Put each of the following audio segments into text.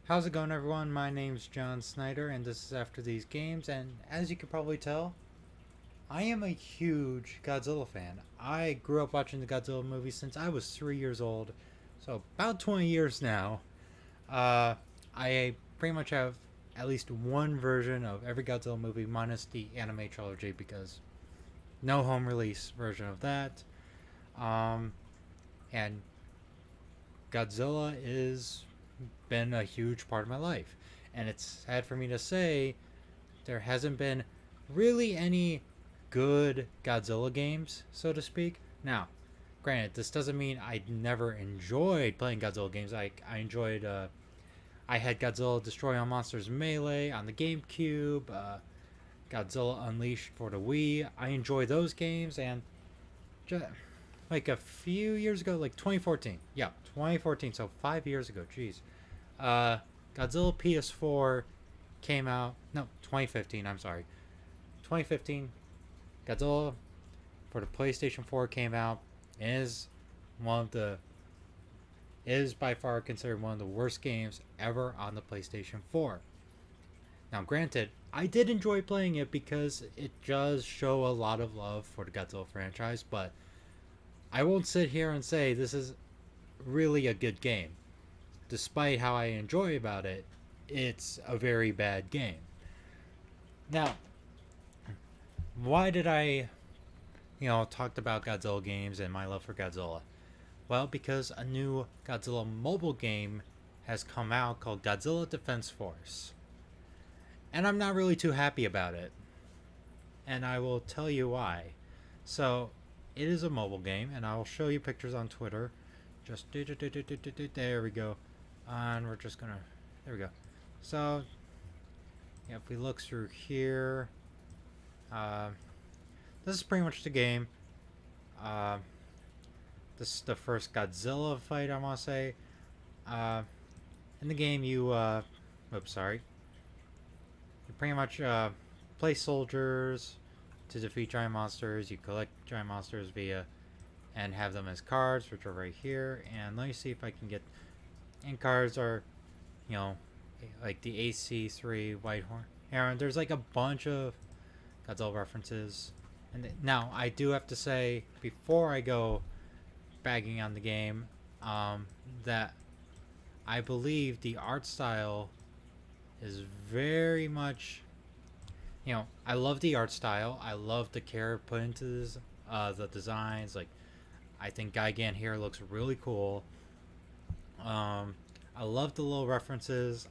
How's it going, everyone? My name's John Snyder, and this is After These Games. And as you can probably tell, I am a huge Godzilla fan. I grew up watching the Godzilla movies since I was 3 years old, so about 20 years now. Uh, I pretty much have at least one version of every Godzilla movie, minus the anime trilogy, because no home release version of that. Um, and Godzilla is been a huge part of my life. And it's sad for me to say there hasn't been really any good Godzilla games, so to speak. Now, granted, this doesn't mean I never enjoyed playing Godzilla games. I enjoyed, I had Godzilla Destroy All Monsters Melee on the GameCube, Godzilla Unleashed for the Wii. I enjoy those games, and just, like a few years ago, like 2014. Yeah, 2014, so 5 years ago, jeez. Uh, Godzilla PS4 came out. No, 2015. I'm sorry, 2015. Godzilla for the PlayStation 4 came out, and one of the is by far considered one of the worst games ever on the PlayStation 4. Now, granted, I did enjoy playing it because it does show a lot of love for the Godzilla franchise, but I won't sit here and say this is really a good game. Despite how I enjoy about it, it's a very bad game. Now, why did I, talked about Godzilla games and my love for Godzilla? Well, because a new Godzilla mobile game has come out called Godzilla Defense Force. And I'm not really too happy about it. And I will tell you why. So, it is a mobile game, and I will show you pictures on Twitter. Just there we go. And we're just gonna, there we go. So, yeah, if we look through here, uh, this is pretty much the game. Uh, this is the first Godzilla fight, I want to say. In the game, oops, sorry. You pretty much play soldiers to defeat giant monsters. You collect giant monsters and have them as cards, which are right here. And let me see if I can get. And cards are, you know, like the AC3 Whitehorn. And there's like a bunch of Godzilla references. And now I do have to say before I go bagging on the game, that I believe the art style is very much, I love the art style. I love the care put into this, the designs. Like, I think Gigan here looks really cool. I love the little references.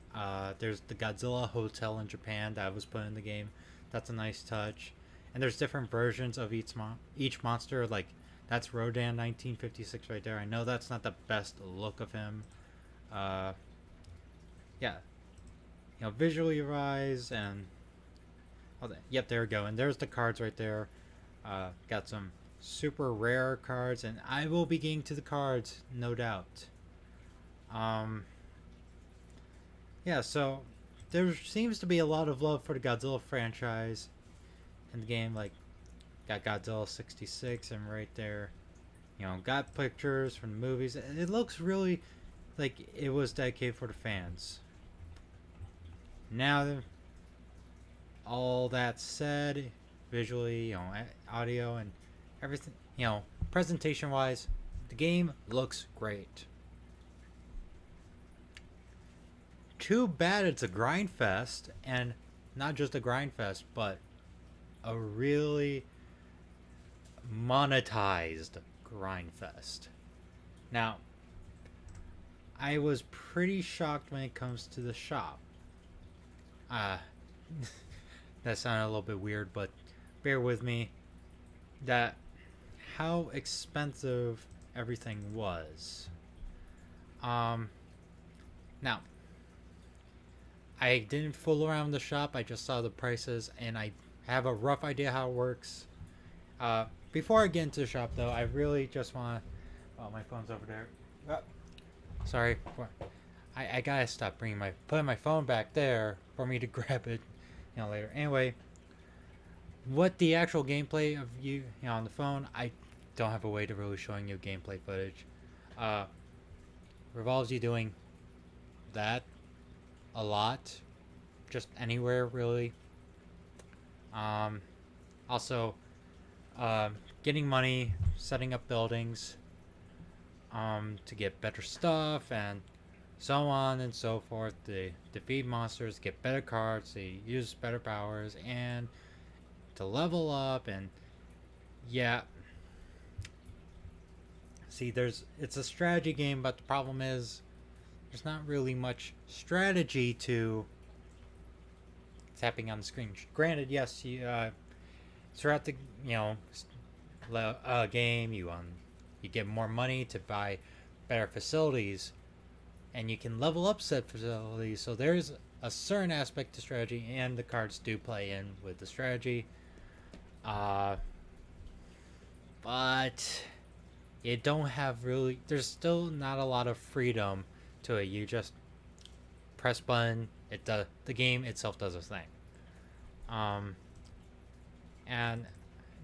There's the Godzilla Hotel in Japan that was put in the game. That's a nice touch. And there's different versions of each monster. Like, that's Rodan 1956 right there. I know that's not the best look of him. Uh, yeah, visually rise and all that. Yep, there we go. And there's the cards right there. Got some super rare cards, and I will be getting to the cards, no doubt. Um, yeah, so there seems to be a lot of love for the Godzilla franchise in the game. Like, got Godzilla 66 and right there, got pictures from the movies. It looks really like it was dedicated for the fans. Now, all that said, visually, audio and everything, presentation wise, the game looks great. Too bad it's a grind fest, and not just a grind fest, but a really monetized grind fest. Now, I was pretty shocked when it comes to the shop. Uh, that sounded a little bit weird, but bear with me. That how expensive everything was. Now, I didn't fool around the shop. I just saw the prices, and I have a rough idea how it works. Before I get into the shop, though, I really just want to. Oh, my phone's over there. Sorry. I gotta stop putting my phone back there for me to grab it, later. Anyway, what the actual gameplay of on the phone, I don't have a way to really showing you gameplay footage. Revolves you doing that, a lot, just anywhere really. Um, Also, getting money, setting up buildings, to get better stuff, and so on and so forth. To defeat monsters, get better cards, to use better powers, and to level up. And yeah, see, it's a strategy game, but the problem is there's not really much strategy to tapping on the screen. Granted, yes, throughout the you know game, you get more money to buy better facilities, and you can level up said facilities. So there's a certain aspect to strategy, and the cards do play in with the strategy. But you don't have really. There's still not a lot of freedom to it. You just press button. The game itself does a thing. And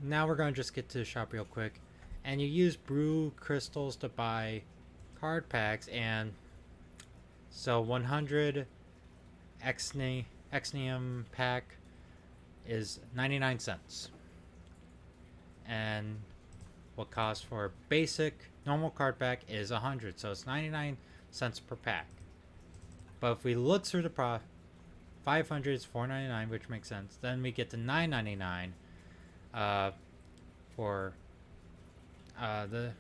now we're going to just get to the shop real quick. And you use brew crystals to buy card packs. And so 100 Exnium pack is 99 cents. And what costs for a basic normal card pack is 100. So it's 99 cents per pack. But if we look through the 500 is 4.99, which makes sense. Then we get to 9.99 for the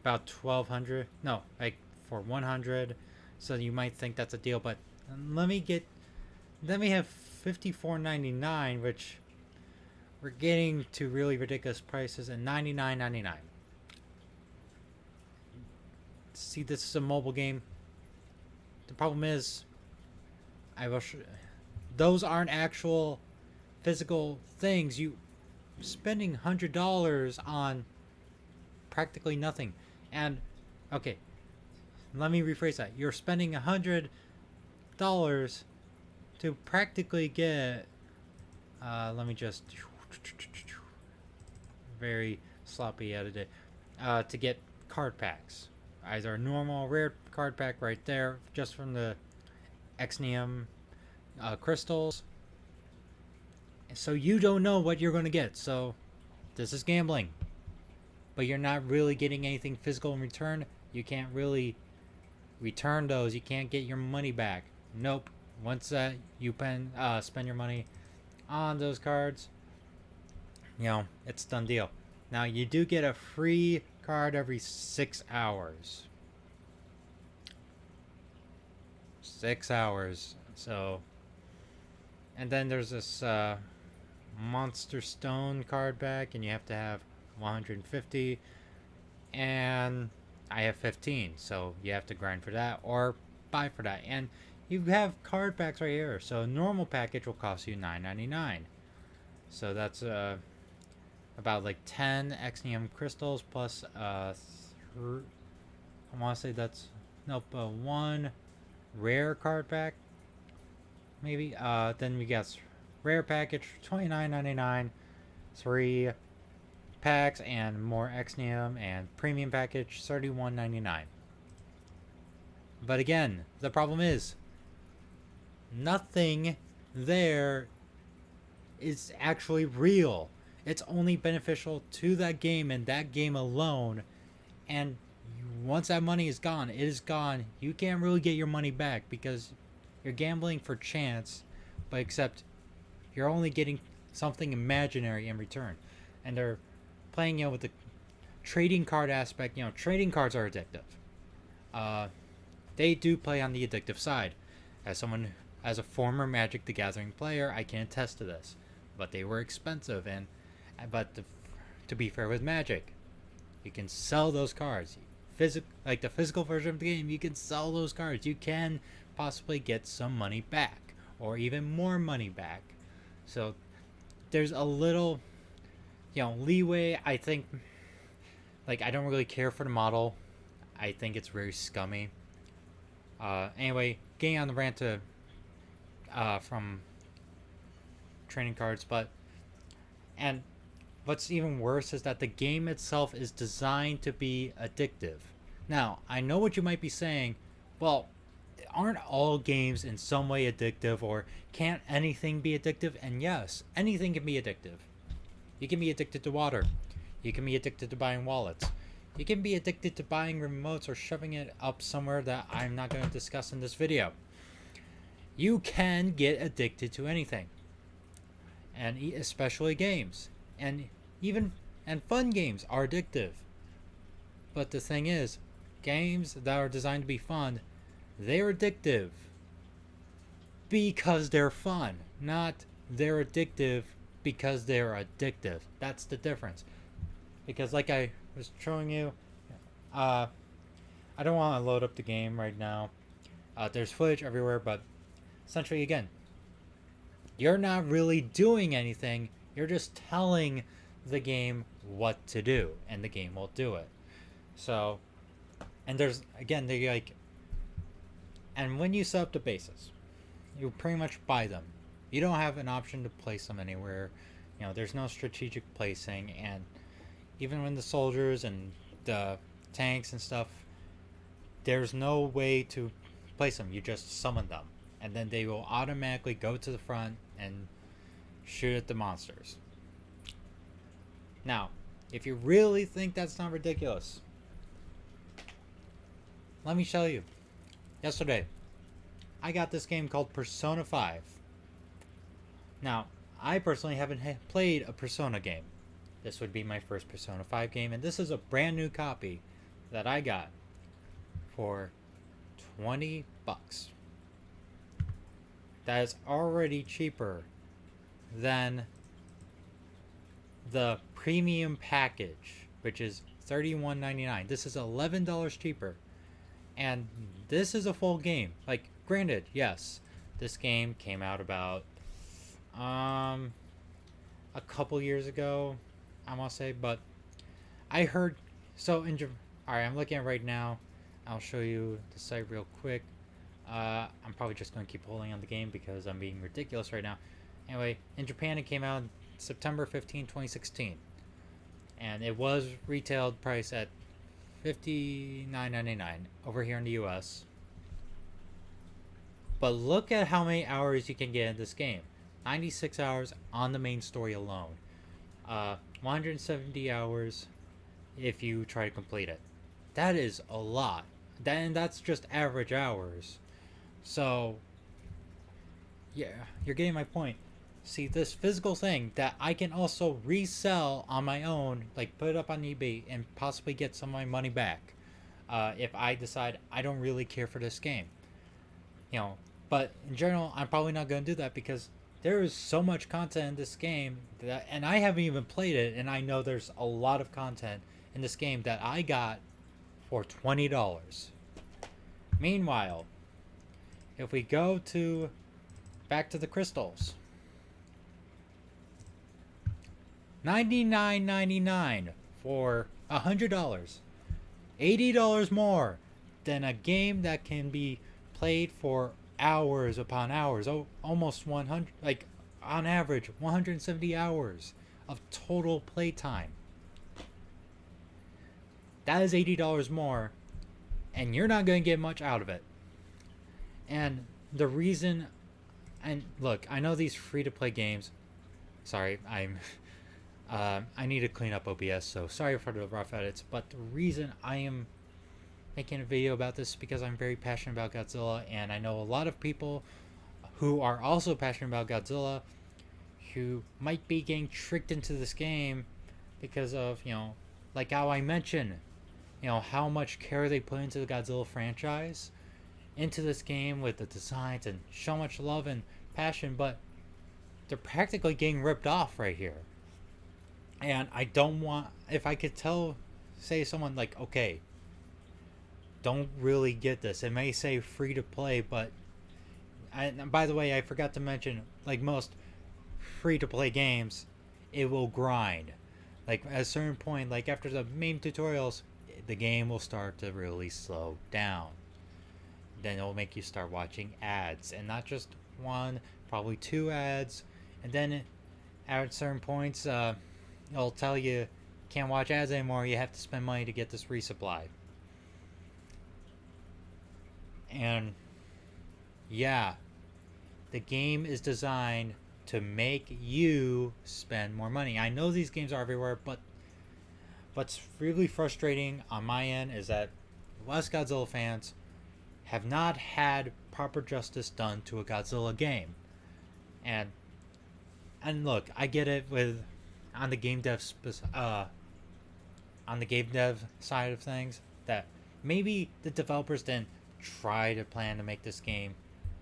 about 1,200. No, like for 100. So you might think that's a deal, but then we have 54.99, which we're getting to really ridiculous prices, and 99.99. See, this is a mobile game. The problem is, those aren't actual physical things. You spending $100 on practically nothing. And okay, let me rephrase that. You're spending $100 to practically get. Let me just very sloppy edited. To get card packs, either a normal rare card pack right there, just from the Exnium crystals. So you don't know what you're going to get. So this is gambling. But you're not really getting anything physical in return. You can't really return those. You can't get your money back. Nope. Once that you spend your money on those cards, it's done deal. Now you do get a free card every 6 hours. 6 hours. So, and then there's this Monster Stone card back, and you have to have 150, and I have 15, so you have to grind for that or buy for that. And you have card packs right here. So a normal package will cost you $9.99. So that's about like 10 Exnium crystals plus I want to say that's one rare card pack, maybe. Then we got rare package $29.99, 3 packs and more Exnium, and premium package $31.99. But again, the problem is nothing there is actually real. It's only beneficial to that game and that game alone. And once that money is gone, it is gone. You can't really get your money back because you're gambling for chance, but except you're only getting something imaginary in return. And they're playing with the trading card aspect. Trading cards are addictive. They do play on the addictive side. As a former Magic the Gathering player, I can attest to this. But they were expensive, but to be fair with Magic, you can sell those cards. Like the physical version of the game, you can sell those cards. You can possibly get some money back, or even more money back. So there's a little, leeway. I think, I don't really care for the model. I think it's very scummy. Anyway, getting on the rant from trading cards, and what's even worse is that the game itself is designed to be addictive. Now, I know what you might be saying. Well, aren't all games in some way addictive, or can't anything be addictive? And yes, anything can be addictive. You can be addicted to water. You can be addicted to buying wallets. You can be addicted to buying remotes or shoving it up somewhere that I'm not going to discuss in this video. You can get addicted to anything, and especially games, and even fun games are addictive. But the thing is, games that are designed to be fun, they're addictive because they're fun, not they're addictive because they're addictive. That's the difference. Because like I was showing you, I don't want to load up the game right now. There's footage everywhere, but essentially, again, you're not really doing anything. You're just telling the game what to do, and the game will do it. So, and there's, again, they like, and when you set up the bases, you pretty much buy them. You don't have an option to place them anywhere. You know, there's no strategic placing, and even when the soldiers and the tanks and stuff, there's no way to place them. You just summon them, and then they will automatically go to the front and shoot at the monsters. Now, if you really think that's not ridiculous, let me show you. Yesterday, I got this game called Persona 5. Now, I personally haven't played a Persona game. This would be my first Persona 5 game, and this is a brand new copy that I got for $20. That is already cheaper than the premium package, which is $31.99. This is $11 cheaper, and this is a full game. Like, granted, yes, this game came out about a couple years ago, I want to say, but I heard, so alright, I'm looking at it right now. I'll show you the site real quick. I'm probably just going to keep holding on the game because I'm being ridiculous right now. Anyway, in Japan it came out September 15, 2016. And it was retailed price at $59.99 over here in the US. But look at how many hours you can get in this game. 96 hours on the main story alone. 170 hours if you try to complete it. That is a lot. And that's just average hours. So, yeah, you're getting my point. See, this physical thing that I can also resell on my own, like put it up on eBay and possibly get some of my money back, if I decide I don't really care for this game. You know, but in general, I'm probably not going to do that because there is so much content in this game that, and I haven't even played it, and I know there's a lot of content in this game that I got for $20. Meanwhile, if we go to back to the crystals, $99.99 for $100, $80 more than a game that can be played for hours upon hours. Oh, almost 100, like on average 170 hours of total playtime. That is $80 more, and you're not going to get much out of it. And the reason, and look, I know these free-to-play games, sorry, I need to clean up OBS, so sorry for the rough edits, but the reason I am making a video about this is because I'm very passionate about Godzilla, and I know a lot of people who are also passionate about Godzilla who might be getting tricked into this game because of, you know, like how I mentioned, you know, how much care they put into the Godzilla franchise, into this game with the designs and so much love and passion, but they're practically getting ripped off right here. And I don't want, if I could say someone like, okay, don't really get this. It may say free to play, but and by the way, I forgot to mention, like most free to play games, it will grind. Like at a certain point, like after the main tutorials, the game will start to really slow down. Then it'll make you start watching ads, and not just one, probably two ads. And then at certain points, it'll tell you can't watch ads anymore. You have to spend money to get this resupply. And Yeah, the game is designed to make you spend more money. I know these games are everywhere, but what's really frustrating on my end is that us Godzilla fans have not had proper justice done to a Godzilla game. And look, I get it with on the game dev on the game dev side of things that maybe the developers didn't try to plan to make this game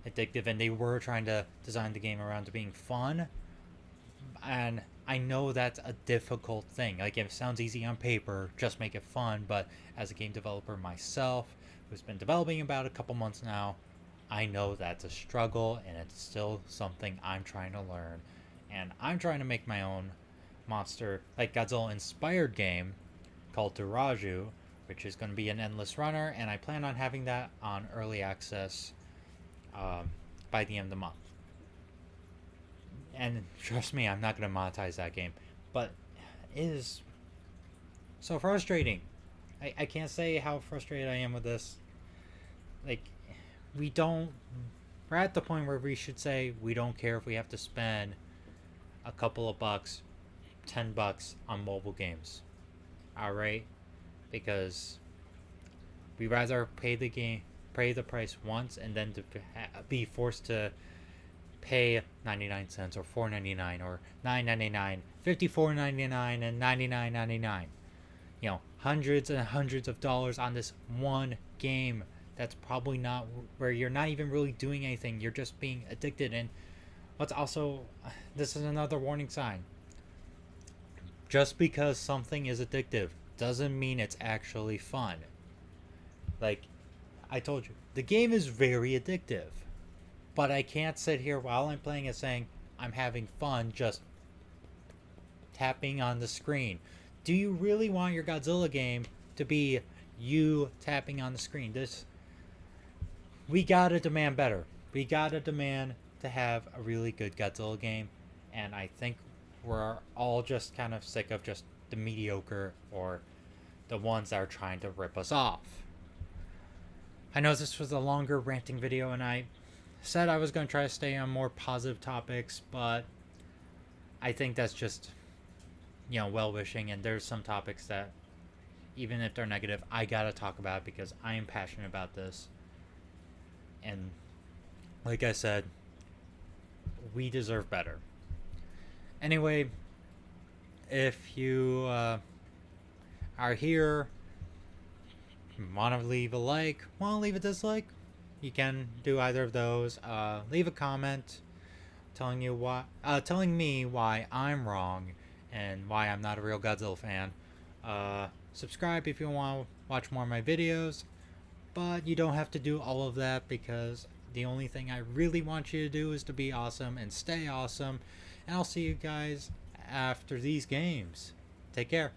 addictive, and they were trying to design the game around to being fun. And I know that's a difficult thing. Like, it sounds easy on paper, just make it fun, but as a game developer myself, who's been developing about a couple months now, I know that's a struggle, and it's still something I'm trying to learn. And I'm trying to make my own monster, like Godzilla inspired game called Duraju, which is going to be an endless runner, and I plan on having that on early access by the end of the month. And trust me, I'm not going to monetize that game, but it is so frustrating. I can't say how frustrated I am with this. Like, we don't. We're at the point where we should say we don't care if we have to spend a couple of bucks, $10 on mobile games. Alright? Because we rather pay the price once and then to be forced to pay 99 cents or $4.99 or $9.99, $54.99 and $99.99. You know, hundreds and hundreds of dollars on this one game that's probably not where you're not even really doing anything. You're just being addicted. And what's also, this is another warning sign. Just because something is addictive doesn't mean it's actually fun. Like I told you, the game is very addictive. But I can't sit here while I'm playing it saying I'm having fun just tapping on the screen. Do you really want your Godzilla game to be you tapping on the screen? We gotta demand better. We gotta demand to have a really good Godzilla game, and I think we're all just kind of sick of just the mediocre or the ones that are trying to rip us off. I know this was a longer ranting video, and I said I was going to try to stay on more positive topics, but I think that's just, well-wishing, and there's some topics that, even if they're negative, I gotta talk about because I am passionate about this. And like I said, we deserve better. Anyway, if you are here, want to leave a like, want to leave a dislike, you can do either of those. Leave a comment telling me why I'm wrong and why I'm not a real Godzilla fan. Subscribe if you want to watch more of my videos, but you don't have to do all of that because the only thing I really want you to do is to be awesome and stay awesome. And I'll see you guys after these games. Take care.